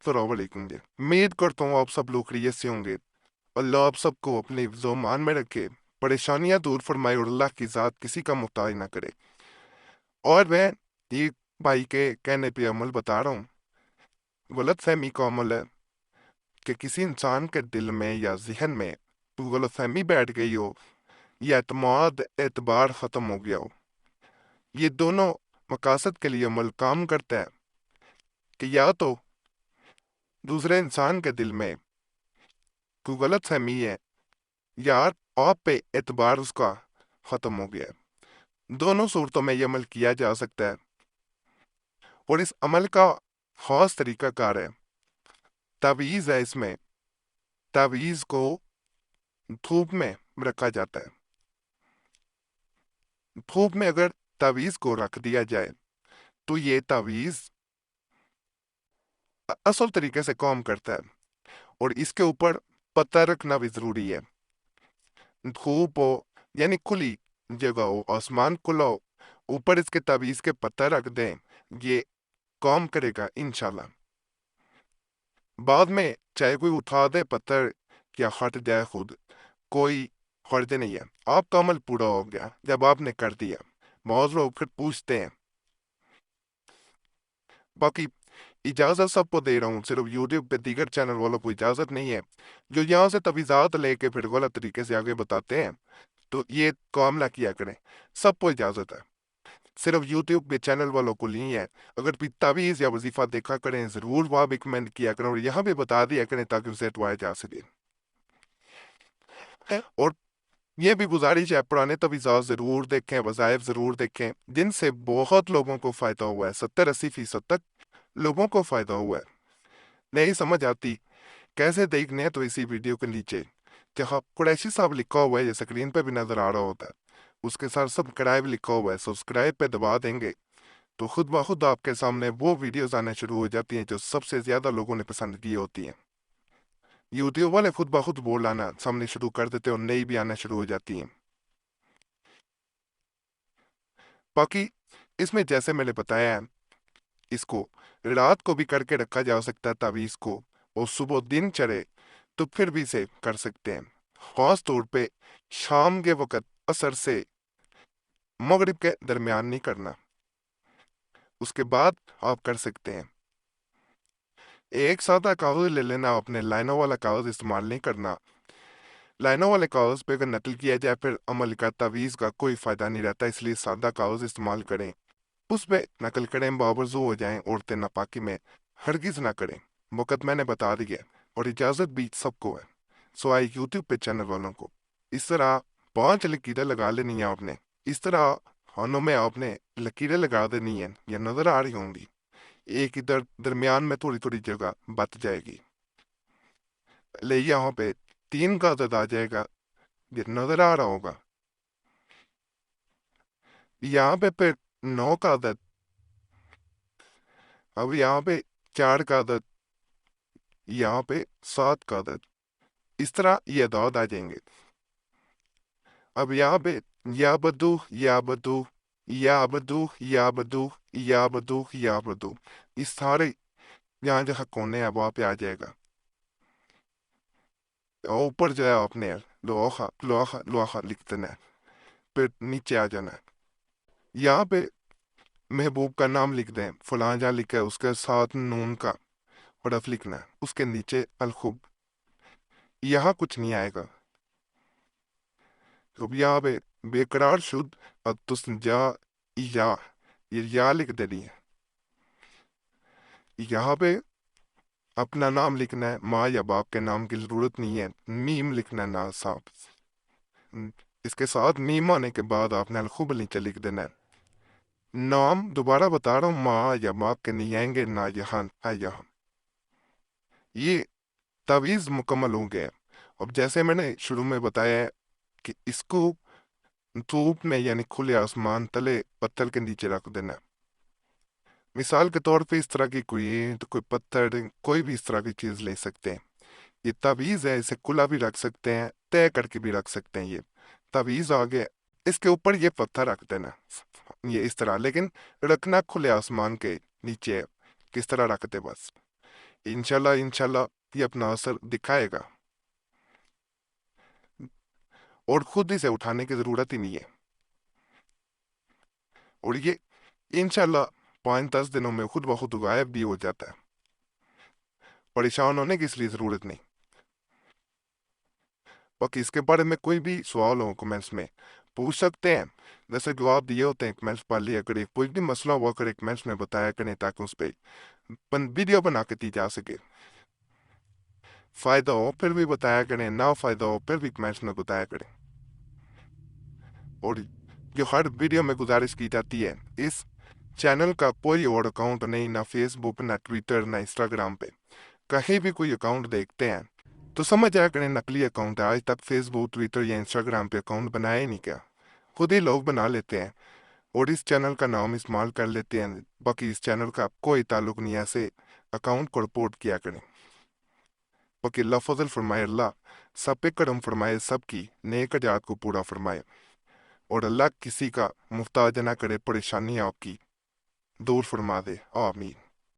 अस्सलाम वालेकुम जी। उम्मीद करता हूँ आप सब लोग खैरियत से होंगे। अल्लाह आप सबको अपने ज़ुमान में रखे, परेशानियां दूर फरमाए और अल्लाह की ज़ात किसी का मोहताज ना करे। और मैं ये भाई के कहने पे अमल बता रहा हूँ। गलत फहमी का अमल है कि किसी इंसान के दिल में या जहन में गलत फहमी बैठ गई हो या एतमाद एतबार ख़त्म हो गया हो। ये दोनों मकासद के लिए अमल काम करता है कि या तो दूसरे इंसान के दिल में कोई गलत फहमी है या आप पे एतबार उसका ख़त्म हो गया है। दोनों सूरतों में ये अमल किया जा सकता है और इस अमल का ख़ास तरीक़ाकार है। तावीज़ है इसमें। तावीज़ को धूप में रखा जाता है। धूप में अगर तावीज़ को रख दिया जाए तो ये तावीज़ असल तरीके से काम करता है और इसके ऊपर पत्ता रखना भी ज़रूरी है। धूप हो यानी खुली जगह हो, आसमान खुला हो, ऊपर इसके तावीज़ के पत्ता रख दें, ये काम करेगा इंशाल्लाह। बाद में चाहे कोई उठा दे पत्थर या हट जाए खुद, कोई हर्ज नहीं है। आपका अमल पूरा हो गया जब आपने कर दिया। बहुत लोग फिर पूछते हैं। बाकी इजाज़त सबको दे रहा हूँ, सिर्फ यूट्यूब पे दीगर चैनल वालों को इजाज़त नहीं है जो यहाँ से तवीज़ात लेके फिर गलत तरीके से आगे बताते हैं। तो ये काम ना किया करें, सबको इजाज़त है, सिर्फ यूट्यूब पे चैनल वालों को नहीं है। अगर भी तावीज़ या वजीफ़ा देखा करें ज़रूर वहाँ भी कमेंट किया करें और यहाँ भी बता दिया करें ताकि उसे हटवाया जा सके। और ये भी गुजारिश है पुराने तवीज़ात ज़रूर देखें, वज़ाइफ ज़रूर देखें जिनसे बहुत लोगों को फ़ायदा हुआ है। 70-80% तक लोगों को फ़ायदा हुआ है। नहीं समझ आती कैसे देखने हैं तो इसी वीडियो के नीचे जहाँ कुरैशी साहब लिखा हुआ है, ये स्क्रीन पे भी नज़र आ रहा होता है, उसके साथ सब्सक्राइब लिखा हुआ है, सब्सक्राइब पे दबा देंगे तो खुद ब खुद आपके सामने वो वीडियोस आने शुरू हो जाती हैं जो सबसे ज़्यादा लोगों ने पसंद की होती हैं। यूट्यूब वाले खुद ब खुद बोल आना सामने शुरू कर देते हैं और नई भी आना शुरू हो जाती हैं। बाकी इसमें जैसे मैंने बताया है, इसको रात को भी करके रखा जा सकता है तावीज़ को, और सुबह दिन चढ़े तो फिर भी इसे कर सकते हैं। खास तौर पे शाम के वक़्त असर से मगरिब के दरमियान नहीं करना, उसके बाद आप कर सकते हैं। एक सादा कागज़ ले लेना, अपने लाइनों वाला कागज़ इस्तेमाल नहीं करना। लाइनों वाले कागज़ पे अगर नकल किया जाए फिर अमल का तावीज़ का कोई फ़ायदा नहीं रहता, इसलिए सादा कागज़ इस्तेमाल करें, उस पे नकल करें, बावजू हो जाएं, औरतें नापाकी में हरगिज़ ना करें। वक़्त मैंने बता दिया और इजाज़त भी सबको है, सवाए यूट्यूब पे चैनल वालों को। इस तरह 5 लकीरें लगा लेनी है आपने, इस तरह हाथों में आपने लकीरें लगा देनी है, ये नज़र आ रही होंगी। एक इधर दरमियान में थोड़ी थोड़ी जगह बच जाएगी, ले यहाँ पे 3 का अदद आ जाएगा, ये नज़र आ रहा होगा। यहाँ पे फिर 9 का अदद, अब यहाँ पे 4 का अदद, यहाँ पे 7 का अदद, इस तरह ये अदाद आ जाएंगे। अब यहाँ पे या बदू या बदू या बदू या बदू या बदू या बदू, इस सारे यहाँ जहाँ कोने हैं वहाँ पे आ जाएगा। और ऊपर जो है आपने लोहा लोहा लोहा लिख देना है, फिर नीचे आ जाना है। यहाँ पे महबूब का नाम लिख दें, फलां जहाँ लिखा है उसके साथ नून का हरफ लिखना है, उसके नीचे अलखुब, यहाँ कुछ नहीं आएगा। तो यहाँ पे बेकरार शुद्ध अतुस्जा या, ये या लिख देनी है। यहाँ पे अपना नाम लिखना है, माँ या बाप के नाम की जरूरत नहीं है, मीम लिखना है ना साहब। इसके साथ मीम आने के बाद आपने अलखुब नीचे लिख देना है। नाम दोबारा बता रहा हूँ, माँ या बाप के नहीं आएंगे, ना यहाँ है यहाँ। ये तावीज़ मुकम्मल हो गया। अब जैसे मैंने शुरू में बताया है कि इसको धूप में यानी खुले आसमान तले पत्थर के नीचे रख देना। मिसाल के तौर पे इस तरह की कोई ईंट, कोई पत्थर, कोई भी इस तरह की चीज़ ले सकते हैं। ये तावीज़ है, इसे खुला भी रख सकते हैं, तय करके भी रख सकते हैं। ये तावीज़ आ गया, इसके ऊपर ये पत्थर रख देना, ये इस तरह, लेकिन रखना खुले आसमान के नीचे है। किस तरह रखते बस, इंशाल्लाह ये अपना असर दिखाएगा और खुद इसे उठाने की ज़रूरत ही नहीं है। और ये इंशाल्लाह 5-10 दिनों में खुद ब खुद गायब भी हो जाता है। परेशान होने की इसलिए ज़रूरत नहीं। बाकी इसके बारे में कोई भी सवाल हो कमेंट्स में पूछ सकते हैं। जैसे जवाब दिए होते हैं कमेंट्स पर लिया करें, कोई भी मसला हुआ करे कमेंट्स में बताया करें ताकि उस पर वीडियो बना के दी जा सके। फ़ायदा हो फिर भी बताया करें, ना फ़ायदा हो फिर भी कमेंट्स में बताया करें। और जो हर वीडियो में गुजारिश की जाती है, इस चैनल का कोई और अकाउंट नहीं, ना फेसबुक ना ट्विटर ना इंस्टाग्राम पे। कहीं भी कोई अकाउंट देखते हैं तो समझ आया करें नकली अकाउंट है। आज तक फेसबुक ट्विटर या इंस्टाग्राम पे अकाउंट बनाया ही नहीं, क्या खुद ही लोग बना लेते हैं और इस चैनल का नाम इस्तेमाल कर लेते हैं। बाकी इस चैनल का कोई ताल्लुक नहीं है, ऐसे अकाउंट को रिपोर्ट किया करें। बाकी अल्लाह फजल फरमाए, अल्लाह सब पे करम फरमाए, सबकी नेक हजात को पूरा फरमाए और अल्लाह किसी का मुफ्ताज ना करे, परेशानी आपकी दूर फरमा दे। आमीन।